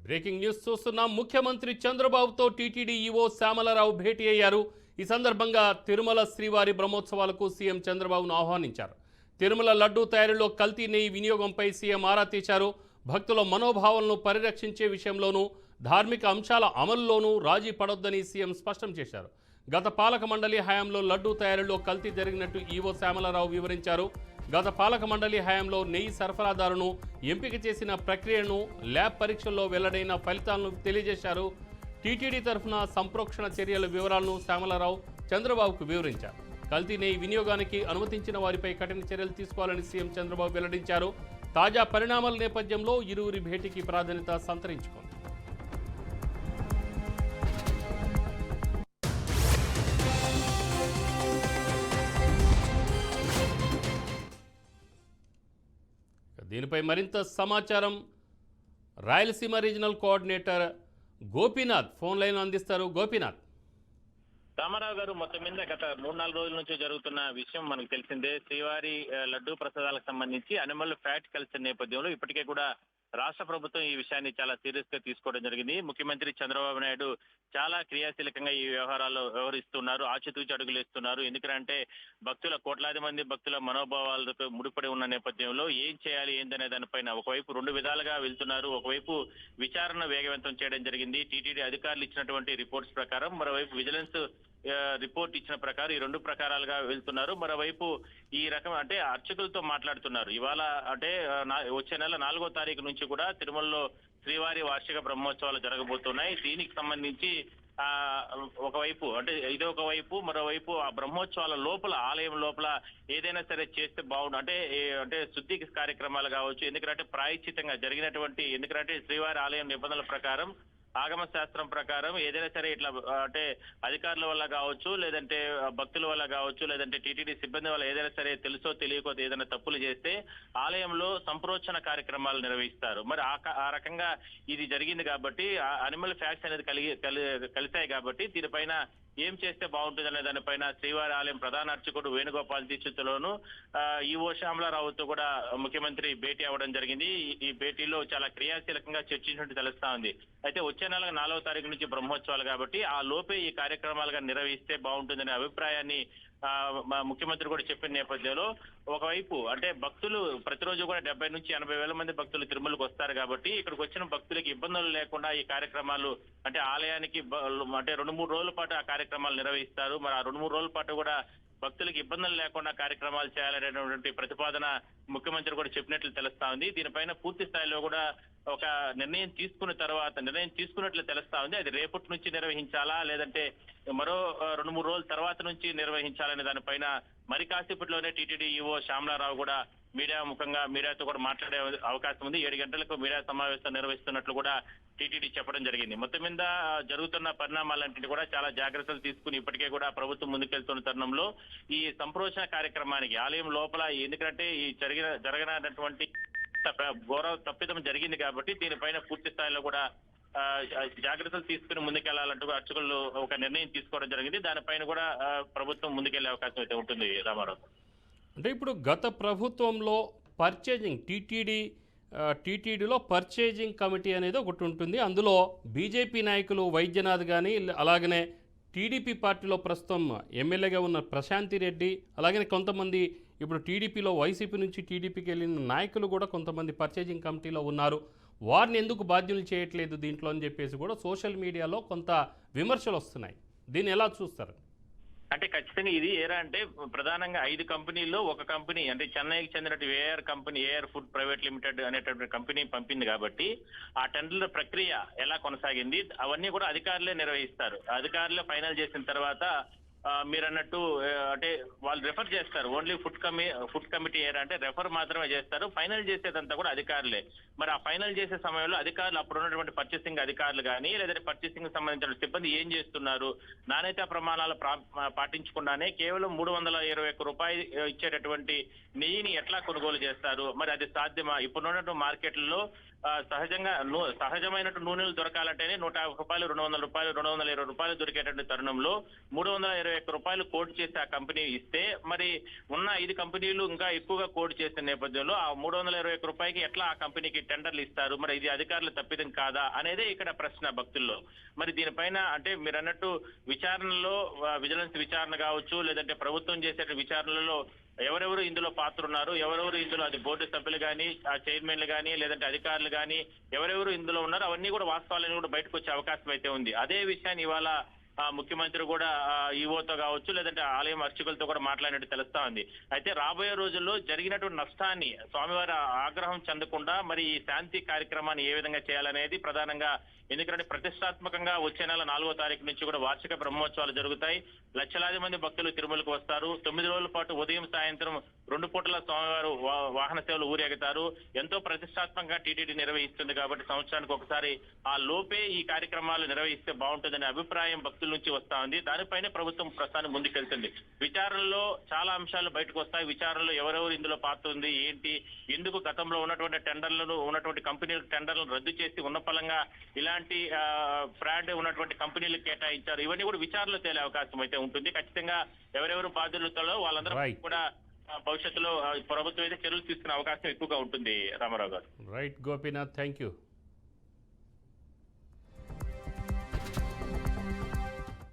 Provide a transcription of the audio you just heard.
Breaking news చూస్తున్నాం. ముఖ్యమంత్రి చంద్రబాబుతో టీటీడీ ఈవో శ్యామలరావు భేటీ అయ్యారు. ఈ సందర్భంగా తిరుమల శ్రీవారి బ్రహ్మోత్సవాలకు సీఎం చంద్రబాబును ఆహ్వానించారు. తిరుమల లడ్డూ తయారీలో కల్తీ నెయ్యి వినియోగంపై సీఎం ఆరా తీశారు. భక్తుల మనోభావాలను పరిరక్షించే విషయంలోనూ ధార్మిక అంశాల అమలులోనూ రాజీ పడొద్దని సీఎం స్పష్టం చేశారు. గత పాలక మండలి హయాంలో లడ్డూ తయారీలో కల్తీ జరిగినట్టు ఈవో శ్యామలరావు వివరించారు. గత పాలక మండలి హయాంలో నెయ్యి సరఫరాదారును ఎంపిక చేసిన ప్రక్రియను, ల్యాబ్ పరీక్షల్లో వెల్లడైన ఫలితాలను తెలియజేశారు. టీటీడీ తరఫున సంప్రోక్షణ చర్యల వివరాలను శ్యామలరావు చంద్రబాబుకు వివరించారు. కల్తీ నెయ్యి వినియోగానికి అనుమతించిన వారిపై కఠిన చర్యలు తీసుకోవాలని సీఎం చంద్రబాబు వెల్లడించారు. తాజా పరిణామాల నేపథ్యంలో ఇరువురి భేటీకి ప్రాధాన్యత సంతరించుకుంది. దీనిపై మరింత సమాచారం Rayalaseema regional coordinator Gopinath phone line అందిస్తారు. గోపీనాథ్. రామారావు గారు, మొత్తం మీద గత 3-4 రోజుల నుంచి జరుగుతున్న విషయం మనకు తెలిసిందే. శ్రీవారి లడ్డూ ప్రసాదాలకు సంబంధించి అనిమల్ ఫ్యాట్ కల్చర్ నేపథ్యంలో ఇప్పటికే కూడా రాష్ట్ర ప్రభుత్వం ఈ విషయాన్ని చాలా సీరియస్ గా తీసుకోవడం జరిగింది. ముఖ్యమంత్రి చంద్రబాబు నాయుడు చాలా క్రియాశీలకంగా ఈ వ్యవహారాల్లో వ్యవహరిస్తున్నారు, ఆచితూచి అడుగులు ఇస్తున్నారు. ఎందుకంటే కోట్లాది మంది భక్తుల మనోభావాలతో ముడిపడి ఉన్న నేపథ్యంలో ఏం చేయాలి ఏందనే దానిపైన ఒకవైపు 2 విధాలుగా వెళ్తున్నారు. ఒకవైపు విచారణ వేగవంతం చేయడం జరిగింది టీటీడీ అధికారులు ఇచ్చినటువంటి రిపోర్ట్స్ ప్రకారం, మరోవైపు విజిలెన్స్ రిపోర్ట్ ఇచ్చిన ప్రకారం ఈ 2 ప్రకారాలుగా వెళ్తున్నారు. మరోవైపు ఈ రకం అంటే అర్చకులతో మాట్లాడుతున్నారు. ఇవాళ అంటే వచ్చే నెల 4వ తారీఖు నుంచి కూడా తిరుమలలో శ్రీవారి వార్షిక బ్రహ్మోత్సవాలు జరగబోతున్నాయి. దీనికి సంబంధించి ఒకవైపు అంటే ఇదొక వైపు, మరోవైపు ఆ బ్రహ్మోత్సవాల లోపల, ఆలయం లోపల ఏదైనా సరే చేస్తే బాగుండు అంటే శుద్ధి కార్యక్రమాలు కావచ్చు. ఎందుకంటే ప్రాయశ్చితంగా జరిగినటువంటి, ఎందుకంటే శ్రీవారి ఆలయం నిబంధనల ప్రకారం, ఆగమ శాస్త్రం ప్రకారం ఏదైనా సరే ఇట్లా అంటే అధికారుల వల్ల కావచ్చు, లేదంటే భక్తుల వల్ల కావచ్చు, లేదంటే టీటీడీ సిబ్బంది వల్ల ఏదైనా సరే తెలుసో తెలియకో ఏదైనా తప్పులు చేస్తే ఆలయంలో సంప్రోక్షణ కార్యక్రమాలు నిర్వహిస్తారు. మరి ఆ రకంగా ఇది జరిగింది కాబట్టి, అనిమల్ ఫ్యాక్ట్స్ అనేది కలిశాయి కాబట్టి దీనిపైన ఏం చేస్తే బాగుంటుందనే దానిపైన శ్రీవారి ఆలయం ప్రధాన అర్చకుడు వేణుగోపాల్ దీక్షితులోను ఈవో శ్యామలరావుతో కూడా ముఖ్యమంత్రి భేటీ అవ్వడం జరిగింది. ఈ భేటీలో చాలా క్రియాశీలకంగా చర్చించినట్టు తెలుస్తా ఉంది. అయితే వచ్చే నెల 4వ తారీఖు నుంచి బ్రహ్మోత్సవాలు కాబట్టి ఆ లోపే ఈ కార్యక్రమాలుగా నిర్వహిస్తే బాగుంటుందనే అభిప్రాయాన్ని ముఖ్యమంత్రి కూడా చెప్పిన నేపథ్యంలో ఒకవైపు అంటే భక్తులు ప్రతిరోజు కూడా 70 నుంచి 80 వేల మంది భక్తులు తిరుమలకు వస్తారు కాబట్టి ఇక్కడికి వచ్చిన భక్తులకి ఇబ్బందులు లేకుండా ఈ కార్యక్రమాలు అంటే ఆలయానికి అంటే 2-3 రోజుల పాటు ఆ కార్యక్రమాలు నిర్వహిస్తారు. మరి ఆ 2-3 రోజుల పాటు కూడా భక్తులకు ఇబ్బందులు లేకుండా కార్యక్రమాలు చేయాలనేటువంటి ప్రతిపాదన ముఖ్యమంత్రి కూడా చెప్పినట్లు తెలుస్తా ఉంది. దీనిపైన పూర్తి స్థాయిలో కూడా ఒక నిర్ణయం తీసుకున్నట్లు తెలుస్తా ఉంది. అది రేపటి నుంచి నిర్వహించాలా, లేదంటే మరో 2-3 రోజుల తర్వాత నుంచి నిర్వహించాలనే దానిపైన మరి కాసేపట్లోనే టీటీడీ ఈవో శ్యామలరావు కూడా మీడియాతో కూడా మాట్లాడే అవకాశం ఉంది. 7 గంటలకు మీడియా సమావేశం నిర్వహిస్తున్నట్లు కూడా టీటీడీ చెప్పడం జరిగింది. మొత్తం మీద జరుగుతున్న పరిణామాలన్నింటినీ కూడా చాలా జాగ్రత్తలు తీసుకుని ఇప్పటికే కూడా ప్రభుత్వం ముందుకెళ్తున్న తరుణంలో ఈ సంప్రోక్షణ కార్యక్రమానికి ఆలయం లోపల, ఎందుకంటే ఈ జరగనటువంటి ఘోర తప్పిదం జరిగింది కాబట్టి దీనిపైన పూర్తి స్థాయిలో కూడా జాగ్రత్తలు తీసుకుని ముందుకెళ్లాలంటూ అర్చకులు ఒక నిర్ణయం తీసుకోవడం జరిగింది. దానిపైన కూడా ప్రభుత్వం ముందుకెళ్లే అవకాశం అయితే ఉంటుంది. రామారావు, అంటే ఇప్పుడు గత ప్రభుత్వంలో పర్చేజింగ్ టీటీడీలో పర్చేజింగ్ కమిటీ అనేది ఒకటి ఉంటుంది. అందులో బీజేపీ నాయకులు వైద్యనాథ్ కానీ, అలాగనే టీడీపీ పార్టీలో ప్రస్తుతం ఎమ్మెల్యేగా ఉన్న ప్రశాంతి రెడ్డి, అలాగనే కొంతమంది ఇప్పుడు టీడీపీలో వైసీపీ నుంచి టీడీపీకి వెళ్ళిన నాయకులు కూడా కొంతమంది పర్చేజింగ్ కమిటీలో ఉన్నారు. వారిని ఎందుకు బాధ్యులు చేయట్లేదు దీంట్లో అని చెప్పేసి కూడా సోషల్ మీడియాలో కొంత విమర్శలు వస్తున్నాయి. దీన్ని ఎలా చూస్తారు? అంటే ఖచ్చితంగా ఇది అంటే ప్రధానంగా 5 కంపెనీల్లో ఒక కంపెనీ అంటే చెన్నైకి చెందినట్టు ఏఆర్ ఫుడ్ ప్రైవేట్ లిమిటెడ్ అనేటువంటి కంపెనీ పంపింది కాబట్టి ఆ టెండర్ల ప్రక్రియ ఎలా కొనసాగింది అవన్నీ కూడా అధికారులే నిర్వహిస్తారు. అధికారులే ఫైనల్ చేసిన తర్వాత మీరు అన్నట్టు అంటే వాళ్ళు రెఫర్ చేస్తారు. ఓన్లీ ఫుడ్ కమిటీ అంటే రెఫర్ మాత్రమే చేస్తారు. ఫైనల్ చేసేదంతా కూడా అధికారులే. మరి ఆ ఫైనల్ చేసే సమయంలో అధికారులు అప్పుడు ఉన్నటువంటి పర్చేసింగ్ అధికారులు కానీ, లేదంటే పర్చేసింగ్ సంబంధించిన సిబ్బంది ఏం చేస్తున్నారు, నాణ్యతా ప్రమాణాలు పాటించకుండానే కేవలం 321 రూపాయలు ఇచ్చేటటువంటి నెయ్యిని ఎట్లా కొనుగోలు చేస్తారు? మరి అది సాధ్యమా? ఇప్పుడున్నటువంటి మార్కెట్లలో సహజమైనటువంటి నూనెలు దొరకాలంటేనే 150 రూపాయలు, 200 రూపాయలు, 220 రూపాయలు దొరికేటువంటి తరుణంలో 321 రూపాయలు కోడ్ చేసి ఆ కంపెనీ ఇస్తే, మరి ఉన్న 5 కంపెనీలు ఇంకా ఎక్కువగా కోడ్ చేసిన నేపథ్యంలో ఆ 321 రూపాయలకి ఎట్లా ఆ కంపెనీకి టెండర్లు ఇస్తారు, మరి ఇది అధికారులు తప్పిదం కాదా అనేదే ఇక్కడ ప్రశ్న భక్తుల్లో. మరి దీనిపైన అంటే మీరు అన్నట్టు విచారణలో విజిలెన్స్ విచారణ కావచ్చు, లేదంటే ప్రభుత్వం చేసే విచారణలలో ఎవరెవరు ఇందులో పాత్రున్నారు, ఎవరెవరు ఇందులో అది బోర్డు సభ్యులు కానీ, ఆ చైర్మన్లు కానీ, లేదంటే అధికారులు కానీ ఎవరెవరు ఇందులో ఉన్నారు అవన్నీ కూడా వాస్తవాలను కూడా బయటకు వచ్చే అవకాశం అయితే ఉంది. అదే విషయాన్ని ఇవాళ ముఖ్యమంత్రి కూడా ఈవోతో కావచ్చు, లేదంటే ఆలయం అర్చకులతో కూడా మాట్లాడినట్టు తెలుస్తా ఉంది. అయితే రాబోయే రోజుల్లో జరిగినటువంటి నష్టాన్ని స్వామివారి ఆగ్రహం చెందకుండా మరి ఈ శాంతి కార్యక్రమాన్ని ఏ విధంగా చేయాలనేది ప్రధానంగా. ఎందుకంటే ప్రతిష్టాత్మకంగా వచ్చే నెల 4వ తారీఖు నుంచి కూడా వార్షిక బ్రహ్మోత్సవాలు జరుగుతాయి. లక్షలాది మంది భక్తులు తిరుమలకు వస్తారు. 9 రోజుల పాటు ఉదయం సాయంత్రం 2 పూటల స్వామివారు వాహన సేవలు ఊరేగుతారు. ఎంతో ప్రతిష్టాత్మకంగా టీటీడీ నిర్వహిస్తుంది కాబట్టి సంవత్సరానికి ఒకసారి ఆ లోపే ఈ కార్యక్రమాలు నిర్వహిస్తే బాగుంటుందనే అభిప్రాయం భక్తుల నుంచి వస్తా ఉంది. దానిపైనే ప్రభుత్వం ప్రస్తుతానికి ముందుకెళ్తుంది. విచారణలో చాలా అంశాలు బయటకు వస్తాయి. విచారణలో ఎవరెవరు ఇందులో పాత్ర ఉంది, ఏంటి, ఎందుకు గతంలో ఉన్నటువంటి టెండర్లను ఉన్నటువంటి కంపెనీల టెండర్లను రద్దు చేసి ఉన్న ఫలంగా ఇలాంటి ఫ్రాడ్ ఉన్నటువంటి కంపెనీలకు కేటాయించారు, ఇవన్నీ కూడా విచారణలో తేలే అవకాశం అయితే ఉంటుంది. ఖచ్చితంగా ఎవరెవరు బాధ్యులతో వాళ్ళందరూ కూడా భవిష్యత్తులో ప్రభుత్వం అయితే చర్యలు తీసుకునే అవకాశం ఎక్కువగా ఉంటుంది. రామారావు గారు. Right Gopinath, thank you.